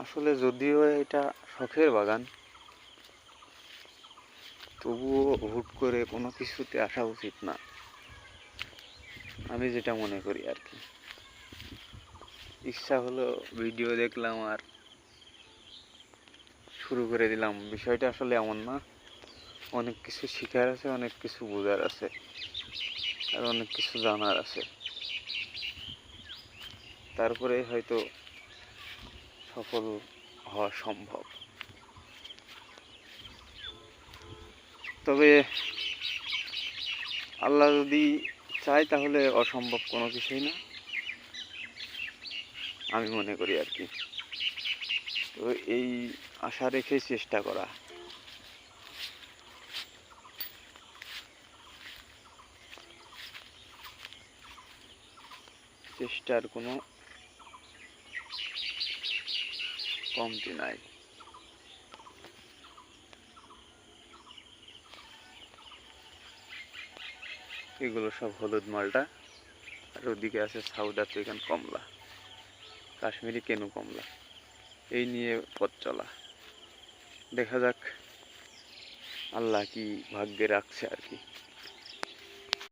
আসলে যদিও এটা শখের বাগান, তবুও হুট করে কোনো কিছুতে আসা উচিত না, আমি যেটা মনে করি আর কি। ইচ্ছা হলো, ভিডিও দেখলাম আর শুরু করে দিলাম। বিষয়টা আসলে এমন না, অনেক কিছু শেখার আছে, অনেক কিছু বোঝার আছে, আর অনেক কিছু জানার আছে। তারপরে হয়তো সফল হওয়া সম্ভব। তবে আল্লাহ যদি চায় তাহলে অসম্ভব কোনো কিছুই না, আমি মনে করি আর কি। তো এই আশা রেখে চেষ্টা করা। চেষ্টার কোনো কমতি নাই। এগুলো সব হলুদ মালটা, আর ওদিকে আছে সাউথ আফ্রিকান কমলা, কাশ্মীরি কেনু কমলা। এই নিয়ে পথ চলা, দেখা যাক আল্লাহ কি ভাগ্যে রাখছে আর কি।